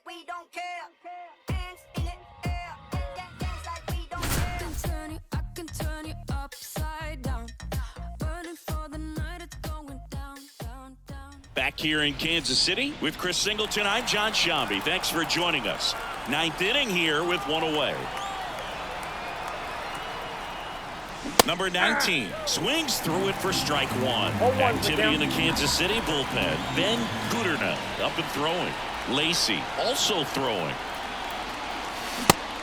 we don't care. Hands in the air, dance like we don't care. I can turn you upside down. Burning for the night, it's going down, down, down. Back here in Kansas City with Chris Singleton, I'm John Shambi. Thanks for joining us. Ninth inning here with one away. Number 19 swings through it for strike one. Activity in the Kansas City bullpen. Ben Guterna up and throwing. Lacey also throwing.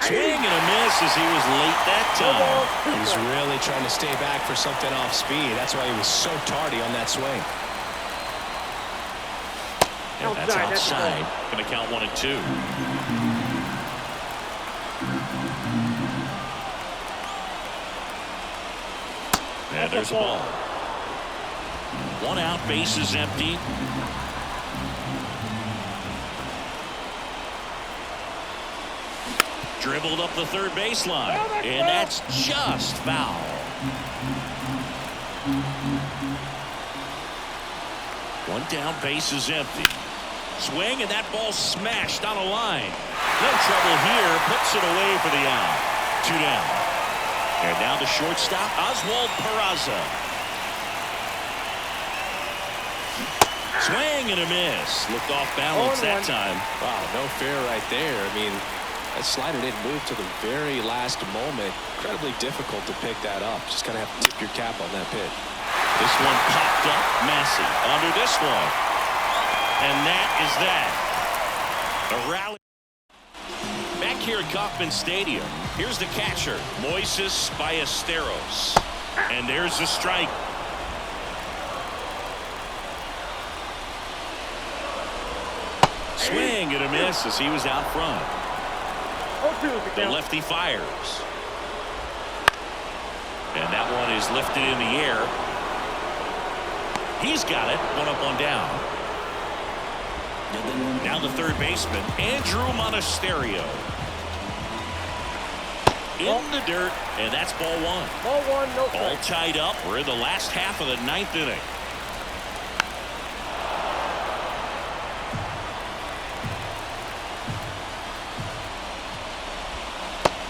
Swing and a miss as he was late that time. He was really trying to stay back for something off speed. That's why he was so tardy on that swing. And that's outside. Going to count 1 and 2. And there's a ball. 1 out, base is empty. Dribbled up the third baseline, and that's just foul. One down, base is empty. Swing, and that ball smashed on a line. No trouble here, puts it away for the out. 2 down. And now the shortstop, Oswald Peraza. Swing and a miss. Looked off balance that time. Wow, no fair right there. I mean, that slider didn't move to the very last moment. Incredibly difficult to pick that up. Just kind of have to tip your cap on that pitch. This one popped up. Massey under this one. And that is that. A rally. Back here at Kauffman Stadium, here's the catcher, Moises Ballesteros. And there's the strike. Swing and a miss as he was out front. The lefty fires. And that one is lifted in the air. He's got it. 1 up, 1 down. Now the third baseman, Andrew Monasterio. In the dirt, and that's ball 1. Ball 1, no strike. All tied up. We're in the last half of the 9th inning.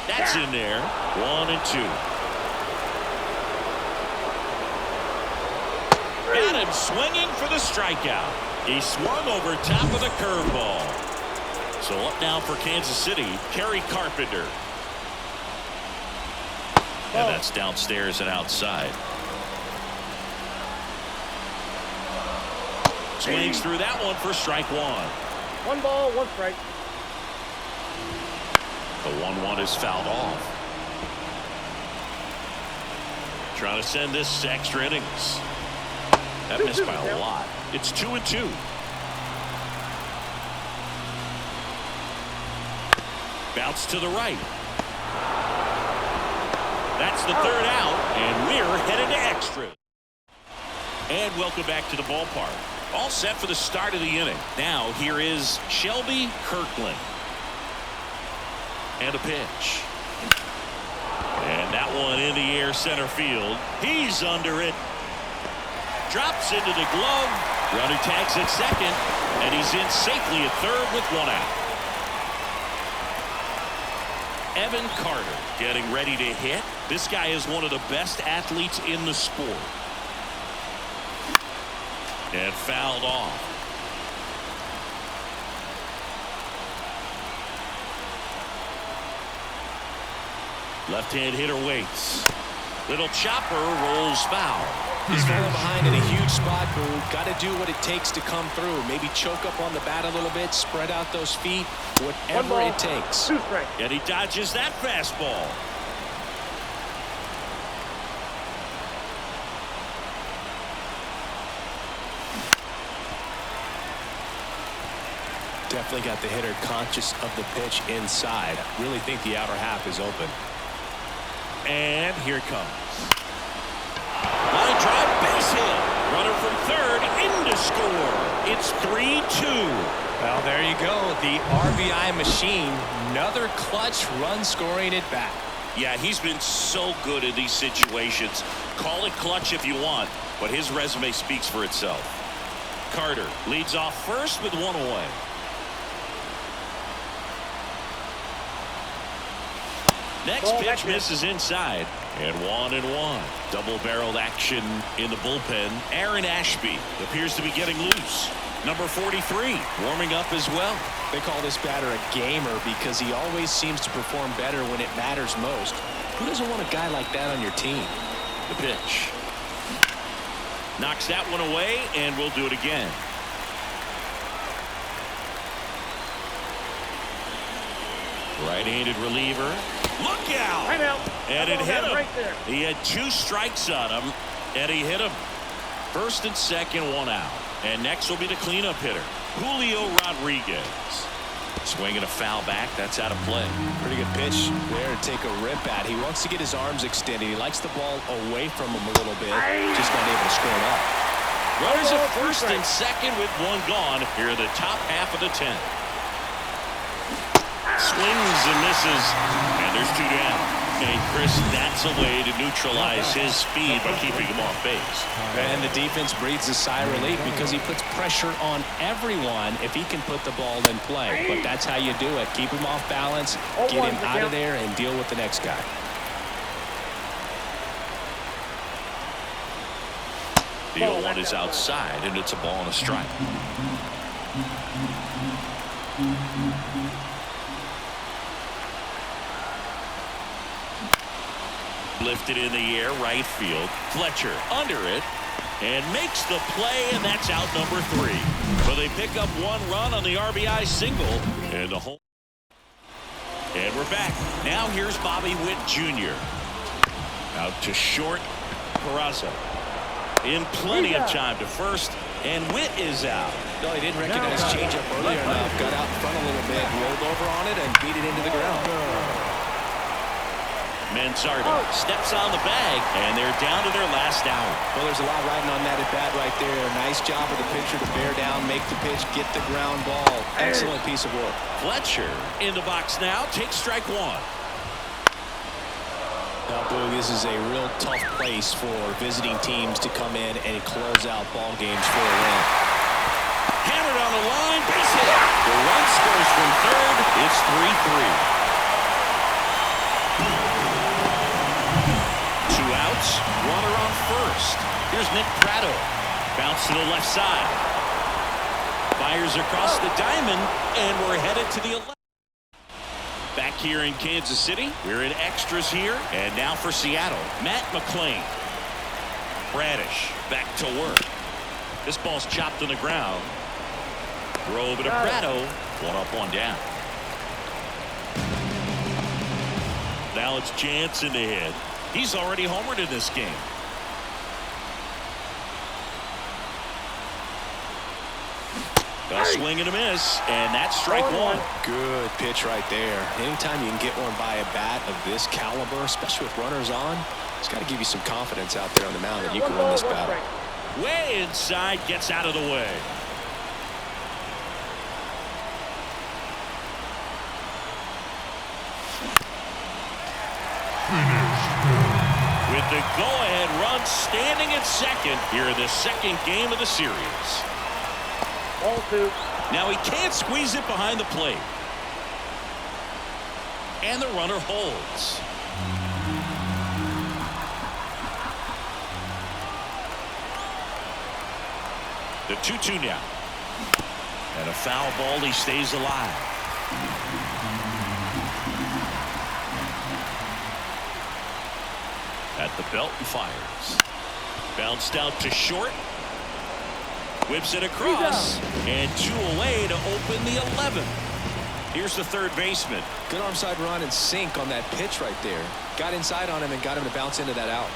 That's in there. 1 and 2. Got him swinging for the strikeout. He swung over top of the curveball. So up now for Kansas City, Kerry Carpenter. And that's downstairs and outside. Swings through that one for strike 1. 1 ball, 1 strike. The 1-1 is fouled off. Trying to send this to extra innings. That missed by a lot. It's 2 and 2. Bounce to the right. That's the third out, and we're headed to extra. And welcome back to the ballpark. All set for the start of the inning. Now here is Shelby Kirkland. And a pitch. And that one in the air center field. He's under it. Drops into the glove. Runner tags at second, and he's in safely at third with 1 out. Evan Carter getting ready to hit. This guy is one of the best athletes in the sport. And fouled off. Left-hand hitter waits. Little chopper rolls foul. He's falling behind in a huge spot, Boo. Got to do what it takes to come through. Maybe choke up on the bat a little bit, spread out those feet, whatever it takes. 2 strikes. And he dodges that fastball. Definitely got the hitter conscious of the pitch inside. I really think the outer half is open. And here it comes. Line drive, base hit. Runner from third, in to score. It's 3-2. Well, there you go. The RBI machine. Another clutch run scoring at bat. Yeah, he's been so good in these situations. Call it clutch if you want, but his resume speaks for itself. Carter leads off first with 1 away. Next Ball pitch back there. misses inside. And 1-1. Double-barreled action in the bullpen. Aaron Ashby appears to be getting loose. Number 43 warming up as well. They call this batter a gamer because he always seems to perform better when it matters most. Who doesn't want a guy like that on your team? The pitch. Knocks that one away, and we'll do it again. Right-handed reliever. Look out! Timeout. And it Ball hit down him. right there. He had 2 strikes on him, and he hit him. First and second, 1 out. And next will be the cleanup hitter, Julio Rodriguez. Swinging a foul back. That's out of play. Pretty good pitch there to take a rip at. He wants to get his arms extended. He likes the ball away from him a little bit. Just not able to score it up. Runners at first and second with 1 gone here in the top half of the 10th. Swings and misses, and there's 2 down. And Chris, that's a way to neutralize his speed by keeping him off base. And the defense breathes a sigh of relief because he puts pressure on everyone if he can put the ball in play. But that's how you do it. Keep him off balance, get him out of there, and deal with the next guy. The 0-1 is outside, and it's a ball and a strike. Lifted in the air, right field. Fletcher under it and makes the play, and that's out number 3. So they pick up 1 run on the RBI single, and the home. And we're back. Now here's Bobby Witt Jr. Out to short. Peraza in plenty of time to first, and Witt is out. No, he didn't recognize changeup earlier enough. Got out in front a little bit, rolled over on it, and beat it into the ground. Manzardo steps on the bag, and they're down to their last out. Well, there's a lot riding on that at bat right there. Nice job of the pitcher to bear down, make the pitch, get the ground ball. Excellent piece of work. Fletcher in the box now, takes strike 1. Now, Boog, this is a real tough place for visiting teams to come in and close out ball games for a win. Hammered on the line, base hit. The run scores from third. It's 3-3. 2 outs, runner on first. Here's Nick Pratto. Bounce to the left side. Fires across the diamond, and we're headed to the 11th. Back here in Kansas City, we're in extras here, and now for Seattle, Matt McClain. Bradish back to work. This ball's chopped on the ground. Throw over to Pratto. 1 up, 1 down. Now it's Jansen to hit. He's already homered in this game. A swing and a miss, and that's strike 1. Good pitch right there. Anytime you can get one by a bat of this caliber, especially with runners on, it's got to give you some confidence out there on the mound that you can win this battle. Way inside, gets out of the way. With the go-ahead run standing at second here in the second game of the series. Ball 2. Now he can't squeeze it behind the plate. And the runner holds. The 2-2 now. And a foul ball, he stays alive. At the belt and fires. Bounced out to short. Whips it across. And 2 away to open the 11th. Here's the third baseman. Good arm side run and sink on that pitch right there. Got inside on him and got him to bounce into that out.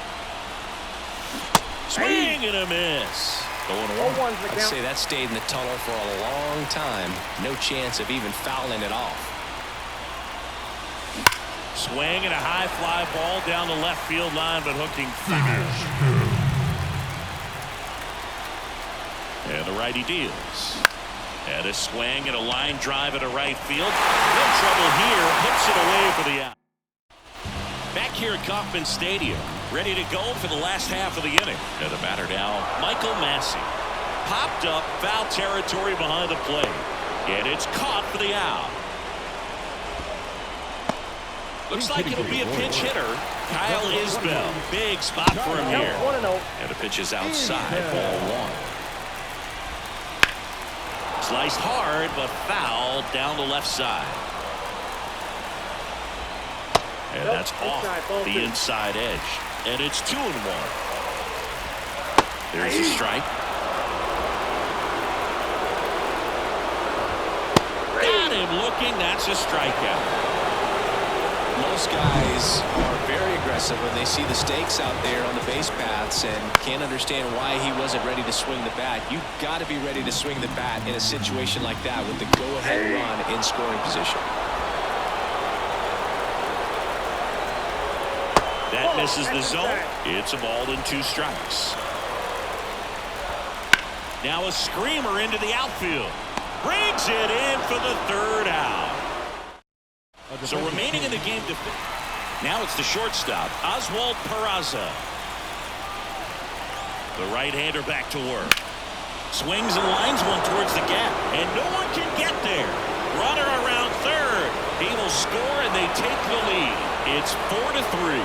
Swing and a miss. Going on. I'd say that stayed in the tunnel for a long time. No chance of even fouling it off. Swing and a high fly ball down the left field line, but hooking foul. And the righty deals. And a swing and a line drive at a right field. No trouble here. Hits it away for the out. Back here at Kauffman Stadium, ready to go for the last half of the inning. And the batter now, Michael Massey. Popped up, foul territory behind the plate. And it's caught for the out. Looks like it'll be a pinch hitter. Kyle Isbell. Big spot for him here. 1-0. And the pitch is outside, ball one. Sliced hard, but foul down the left side. And that's off the inside edge. And it's 2-1. There's a strike. Got him looking. That's a strikeout. Most guys are very aggressive when they see the stakes out there on the base paths and can't understand why he wasn't ready to swing the bat. You've got to be ready to swing the bat in a situation like that with the go-ahead run in scoring position. That misses the zone. It's a ball and 2 strikes. Now a screamer into the outfield. Brings it in for the 3rd out. So remaining in the game, now it's the shortstop, Oswald Peraza. The right-hander back to work. Swings and lines one towards the gap, and no one can get there. Runner around 3rd. He will score, and they take the lead. It's 4-3,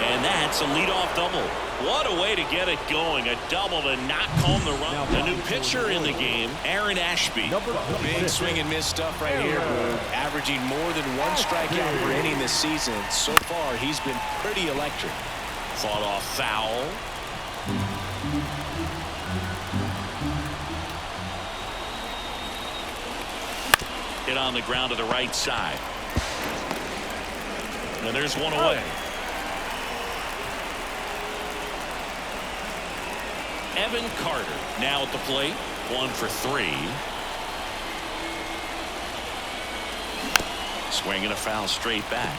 and that's a leadoff double. What a way to get it going. A double to knock home the run. The new pitcher in the game, Aaron Ashby. Big swing and miss stuff right here, Boog. Averaging more than 1 strikeout per inning this season. So far, he's been pretty electric. Fought off foul. Hit on the ground to the right side. And there's one away. Evan Carter now at the plate. 1 for 3. Swinging a foul straight back.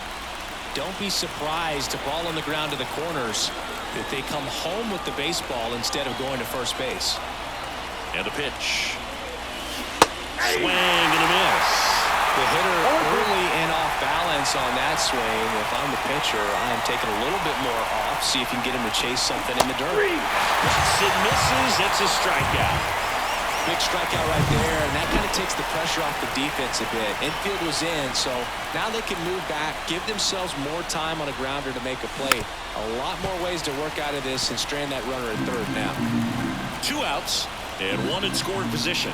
Don't be surprised to ball on the ground to the corners if they come home with the baseball instead of going to first base. And the pitch. Swing and a miss. The hitter early and off balance on that swing. If I'm the pitcher, I'm taking a little bit more off. See if you can get him to chase something in the dirt. It misses. It's a strikeout. Big strikeout right there, and that kind of takes the pressure off the defense a bit. Infield was in, so now they can move back, give themselves more time on a grounder to make a play. A lot more ways to work out of this and strand that runner at 3rd now. 2 outs and 1 in scoring position.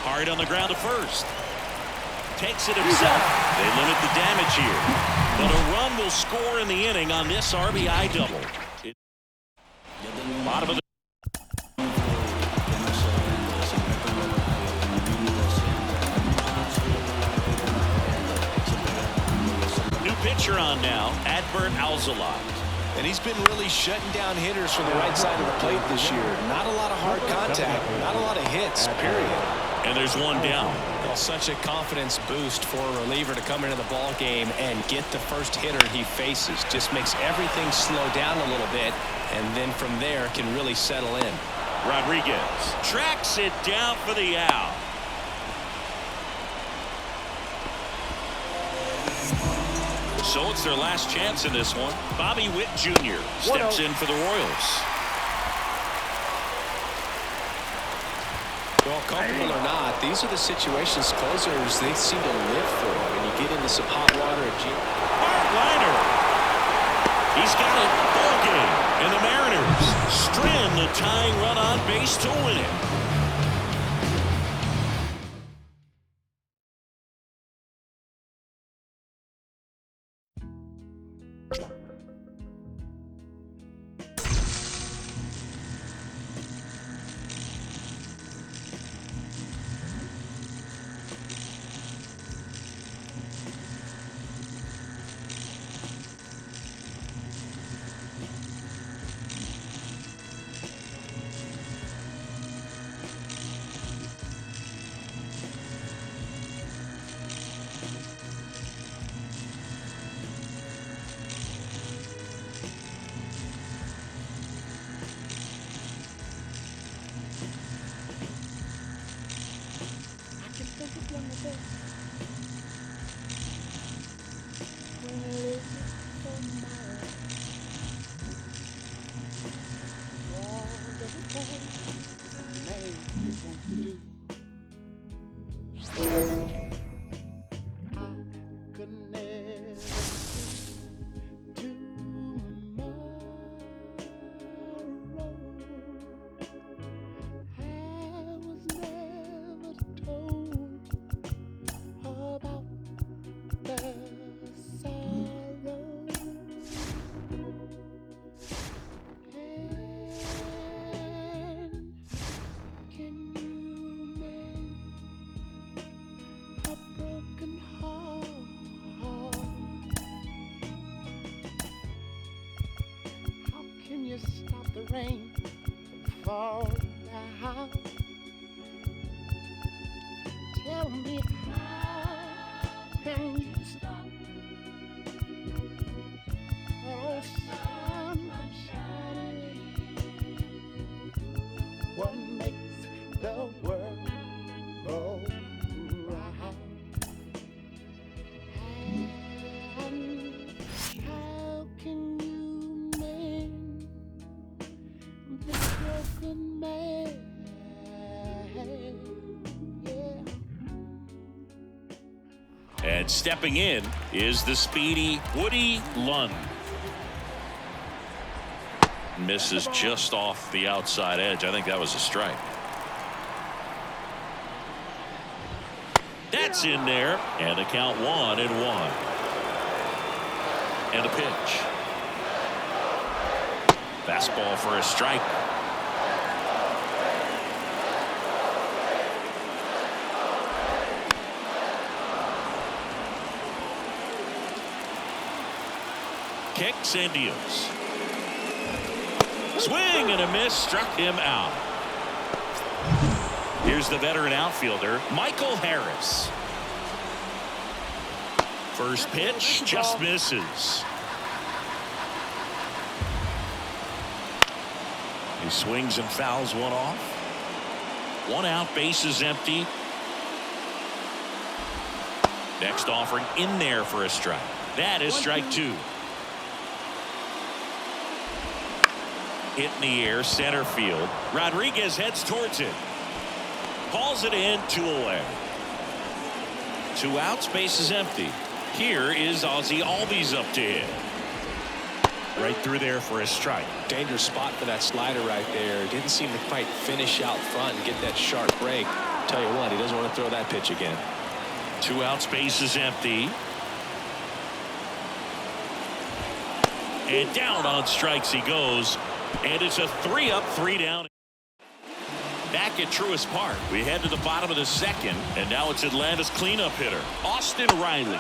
Hard on the ground to 1st. Takes it himself. They limit the damage here. But a run will score in the inning on this RBI double. Bottom of the new pitcher on now, Adbert Alzolay. And he's been really shutting down hitters from the right side of the plate this year. Not a lot of hard contact, not a lot of hits, period. And there's one down. Well, such a confidence boost for a reliever to come into the ball game and get the first hitter he faces. Just makes everything slow down a little bit, and then from there can really settle in. Rodriguez tracks it down for the out. So it's their last chance in this one. Bobby Witt Jr. steps in for the Royals. Well, comfortable or not, these are the situations closers they seem to live for. When you get into some hot water, Hard liner. He's got it. Ball game. And the Mariners strand the tying run on base to win it. you stop the rain from falling down? Tell me how can you stop oh sun from shining? What makes the world go round? And how can you mend the broken man? And stepping in is the speedy Woody Lund. Misses just off the outside edge. I think that was a strike. That's in there, and the count 1-1. And a pitch. Fastball for a strike. Kicks and deals. Swing and a miss, struck him out. Here's the veteran outfielder, Michael Harris. First pitch just misses. He swings and fouls one off. One out, bases empty. Next offering in there for a strike. That is strike 2. Hit in the air, center field. Rodriguez heads towards it. Calls it in, 2 away. 2 outs, bases empty. Here is Ozzie Albies up to hit. Right through there for a strike. Dangerous spot for that slider right there. Didn't seem to quite finish out front and get that sharp break. Tell you what, he doesn't want to throw that pitch again. 2 outs, bases empty. And down on strikes he goes. And it's a 3-up, 3-down. Back at Truist Park, we head to the bottom of the second, and now it's Atlanta's cleanup hitter, Austin Riley.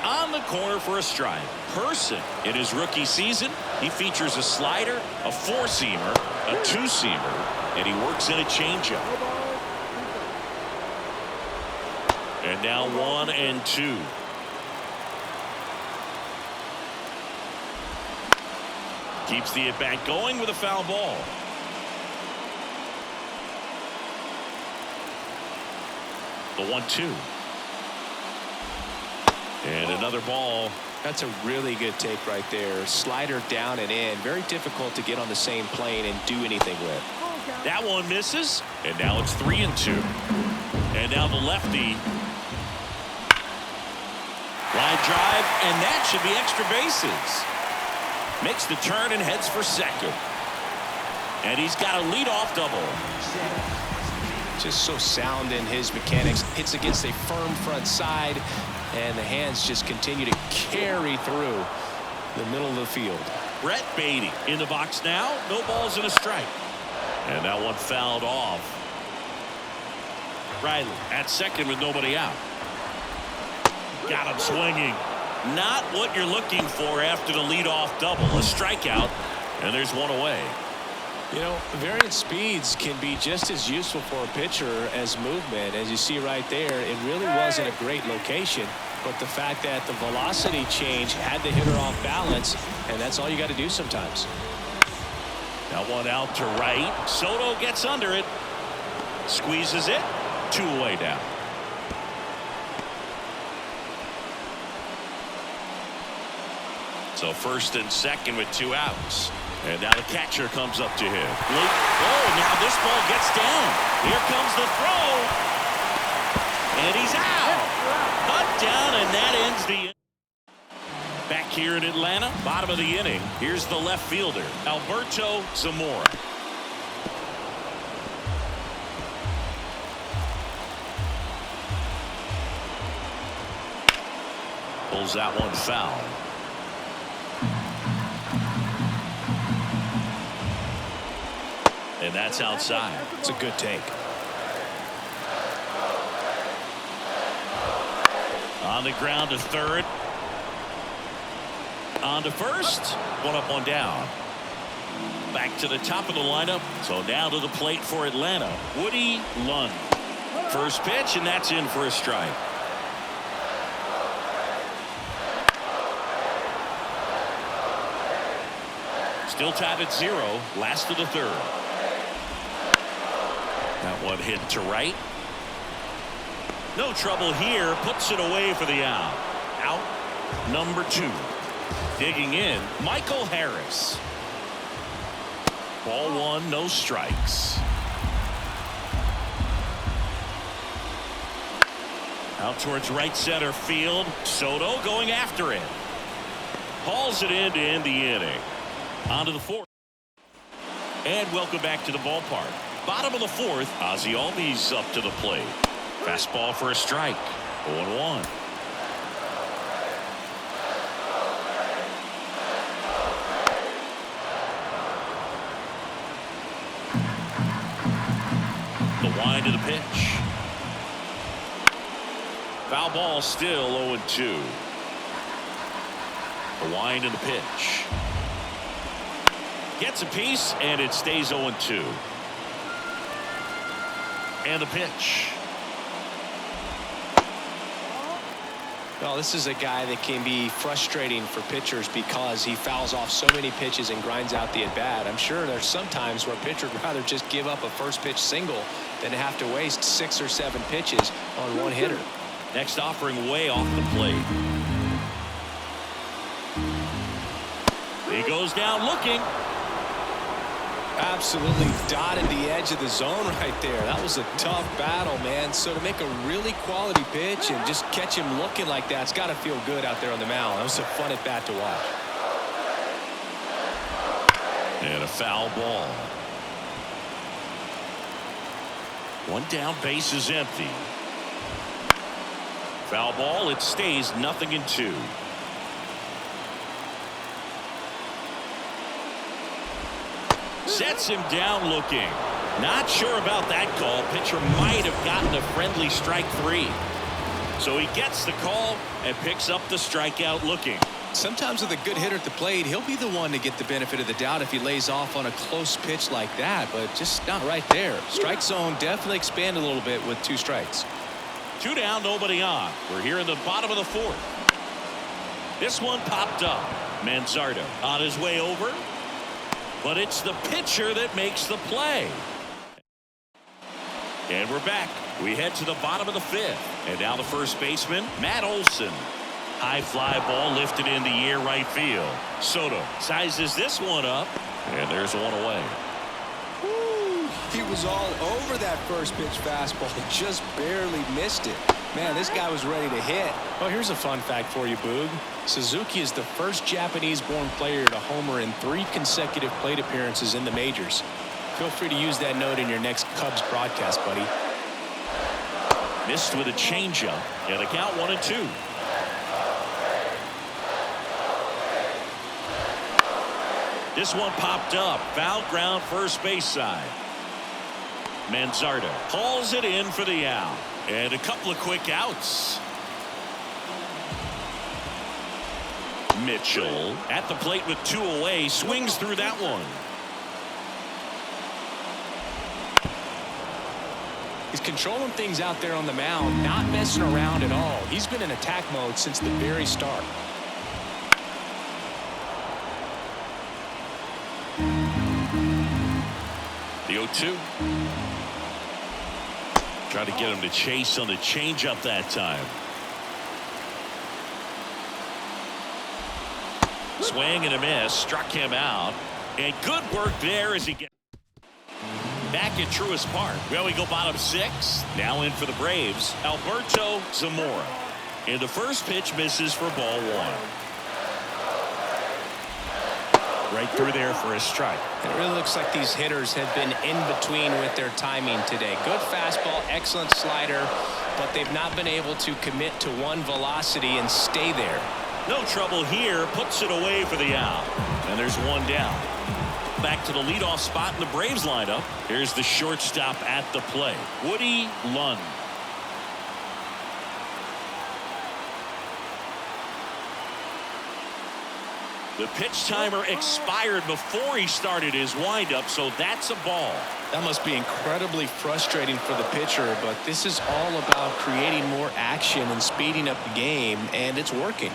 On the corner for a strike. Person in his rookie season, he features a slider, a 4-seamer, a 2-seamer, and he works in a changeup. And now 1-2. Keeps the at-bat going with a foul ball. The 1-2. And another ball. That's a really good take right there. Slider down and in. Very difficult to get on the same plane and do anything with. That one misses. And now it's 3-2. And now the lefty. Line drive, and that should be extra bases. Makes the turn and heads for second. And he's got a leadoff double. Just so sound in his mechanics. Hits against a firm front side, and the hands just continue to carry through the middle of the field. Brett Beatty in the box now. No balls and a strike. And that one fouled off. Riley at second with nobody out. Got him swinging. Not what you're looking for after the leadoff double. A strikeout, and there's one away. You know, variant speeds can be just as useful for a pitcher as movement. As you see right there, it really wasn't a great location, but the fact that the velocity change had the hitter off balance, and that's all you got to do sometimes. Now one out to right. Soto gets under it. Squeezes it. 2 away now. So first and second with 2 outs. And now the catcher comes up to him. Oh, now this ball gets down. Here comes the throw. And he's out. Cut down, and that ends the inning. Back here in Atlanta, bottom of the inning. Here's the left fielder, Alberto Zamora. Pulls that one foul. And that's outside. It's a good take. On the ground to third. On to first. 1 up, 1 down. Back to the top of the lineup. So now to the plate for Atlanta, Woody Lund. First pitch, and that's in for a strike. Still tied at 0. Last of the third. That one hit to right. No trouble here. Puts it away for the out. Out number 2. Digging in, Michael Harris. Ball 1, no strikes. Out towards right center field. Soto going after it. Hauls it in to end the inning. On to the 4th. And welcome back to the ballpark. Bottom of the 4th. Ozzie Albies up to the plate. Fastball for a strike. 0-1. The wind of the pitch. Foul ball, still 0-2. The wind of the pitch. Gets a piece, and it stays 0-2. And the pitch. Well, this is a guy that can be frustrating for pitchers because he fouls off so many pitches and grinds out the at-bat. I'm sure there's some times where a pitcher would rather just give up a first pitch single than have to waste 6 or 7 pitches on one hitter. Next offering way off the plate. He goes down looking. Absolutely dotted the edge of the zone right there. That was a tough battle, man. So to make a really quality pitch and just catch him looking like that, it's got to feel good out there on the mound. That was a fun at bat to watch. And a foul ball. One down, base is empty. Foul ball, it stays 0-2. Sets him down looking. Not sure about that call. Pitcher might have gotten a friendly strike 3. So he gets the call and picks up the strikeout looking. Sometimes with a good hitter at the plate, he'll be the one to get the benefit of the doubt if he lays off on a close pitch like that, but just not right there. Strike zone definitely expanded a little bit with 2 strikes. 2 down, nobody on. We're here in the bottom of the 4th. This one popped up. Manzardo on his way over. But it's the pitcher that makes the play. And we're back. We head to the bottom of the 5th. And now the first baseman, Matt Olson. High fly ball lifted in the air right field. Soto sizes this one up. And there's one away. Woo, he was all over that first pitch fastball. Just barely missed it. Man, this guy was ready to hit. Well, here's a fun fact for you, Boog. Suzuki is the first Japanese-born player to homer in 3 consecutive plate appearances in the majors. Feel free to use that note in your next Cubs broadcast, buddy. Missed with a changeup. And the count 1-2. This one popped up. Foul ground first base side. Manzardo hauls it in for the out. And a couple of quick outs. Mitchell at the plate with 2 away. Swings through that one. He's controlling things out there on the mound, not messing around at all. He's been in attack mode since the very start. The 0-2. Trying to get him to chase on the changeup that time. Swing and a miss. Struck him out. And good work there as he gets back at Truist Park. Well, we go bottom 6. Now in for the Braves, Alberto Zamora. And the first pitch misses for ball 1. Right through there for a strike. It really looks like these hitters have been in between with their timing today. Good fastball, excellent slider, but they've not been able to commit to one velocity and stay there. No trouble here. Puts it away for the out. And there's one down. Back to the leadoff spot in the Braves lineup. Here's the shortstop at the plate, Woody Lund. The pitch timer expired before he started his windup, so that's a ball. That must be incredibly frustrating for the pitcher, but this is all about creating more action and speeding up the game, and it's working.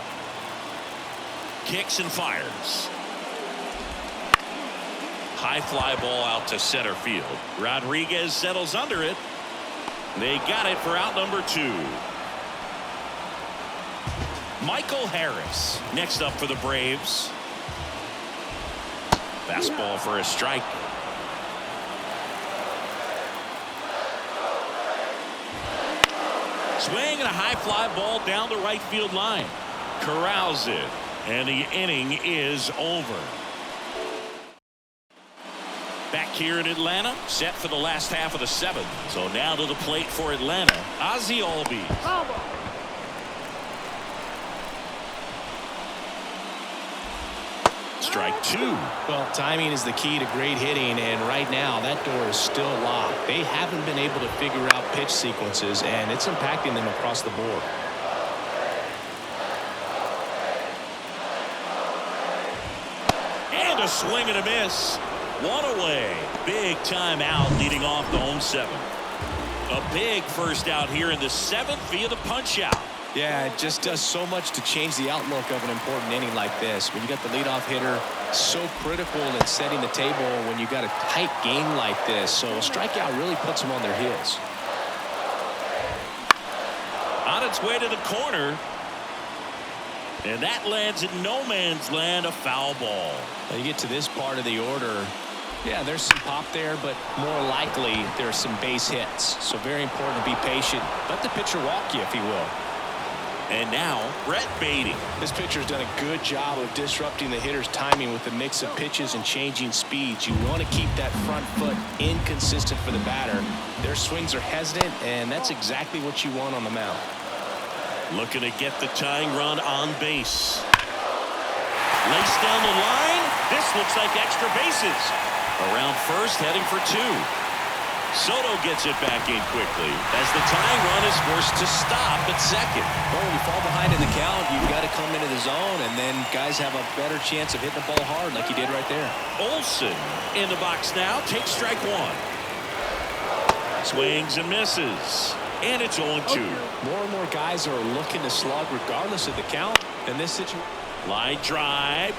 Kicks and fires. High fly ball out to center field. Rodriguez settles under it. They got it for out number 2. Michael Harris next up for the Braves. Fastball for a strike. Swing and a high fly ball down the right field line. Corrals it, and the inning is over. Back here in Atlanta, set for the last half of the 7th. So now to the plate for Atlanta, Ozzie Albies. Strike 2. Well, timing is the key to great hitting, and right now that door is still locked. They haven't been able to figure out pitch sequences, and it's impacting them across the board. And a swing and a miss. One away. Big time out leading off the home 7th. A big first out here in the 7th via the punch out. Yeah, it just does so much to change the outlook of an important inning like this. When you got the leadoff hitter, so critical in setting the table when you got a tight game like this. So a strikeout really puts them on their heels. On its way to the corner. And that lands in no man's land, a foul ball. When you get to this part of the order, yeah, there's some pop there, but more likely there's some base hits. So very important to be patient. Let the pitcher walk you if he will. And now Brett Beatty. This pitcher's done a good job of disrupting the hitter's timing with a mix of pitches and changing speeds. You want to keep that front foot inconsistent for the batter. Their swings are hesitant, and that's exactly what you want on the mound. Looking to get the tying run on base. Laced down the line. This looks like extra bases. Around first, heading for 2. Soto gets it back in quickly as the tying run is forced to stop at second. Well, when you fall behind in the count, you've got to come into the zone, and then guys have a better chance of hitting the ball hard like you did right there. Olsen in the box now, takes strike 1. Swings and misses, and it's 0-2. More and more guys are looking to slug regardless of the count in this situation. Line drive,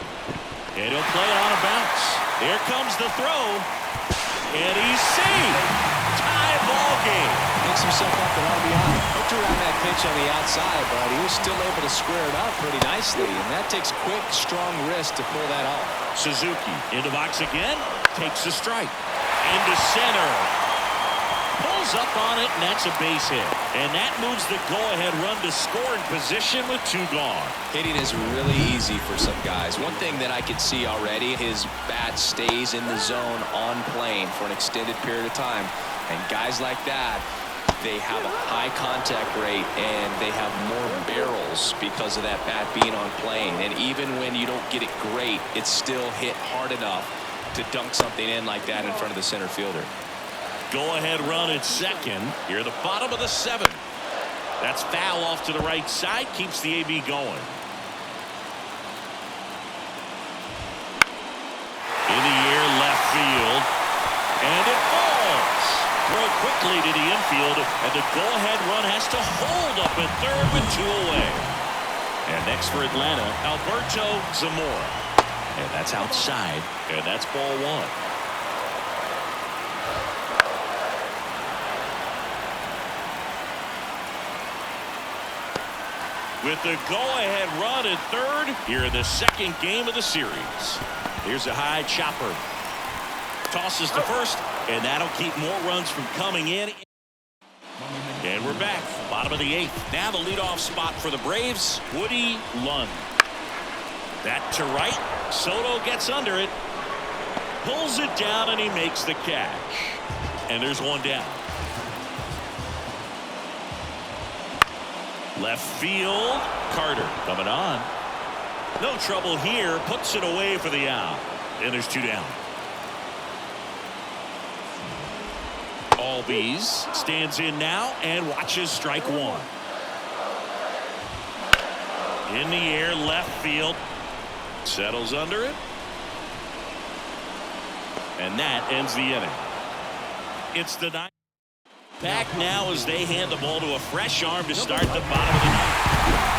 and he'll play it on a bounce. Here comes the throw, and he's safe. Tie ball game. Picks himself up an RBI. Hooked around that pitch on the outside, but he was still able to square it up pretty nicely, and that takes quick, strong wrist to pull that off. Suzuki into box again, takes a strike. Into center. Pulls up on it, and that's a base hit. And that moves the go-ahead run to scoring position with 2 gone. Hitting is really easy for some guys. One thing that I can see already, his bat stays in the zone on plane for an extended period of time. And guys like that, they have a high contact rate and they have more barrels because of that bat being on plane. And even when you don't get it great, it's still hit hard enough to dunk something in like that in front of the center fielder. Go-ahead run at second. Here at the bottom of the 7th. That's foul off to the right side. Keeps the AB going. In the air, left field. And it falls. Throw quickly to the infield. And the go-ahead run has to hold up at third with 2 away. And next for Atlanta, Alberto Zamora. And that's outside. And that's ball 1. With the go-ahead run at third here in the 2nd game of the series. Here's a high chopper. Tosses to first, and that'll keep more runs from coming in. And we're back. Bottom of the 8th. Now the leadoff spot for the Braves, Woody Lund. That to right. Soto gets under it. Pulls it down, and he makes the catch. And there's 1 down. Left field, Carter coming on. No trouble here, puts it away for the out. And there's 2 down. Albies stands in now and watches strike 1. In the air, left field. Settles under it. And that ends the inning. It's the ninth. Back now as they hand the ball to a fresh arm to start the bottom of the ninth.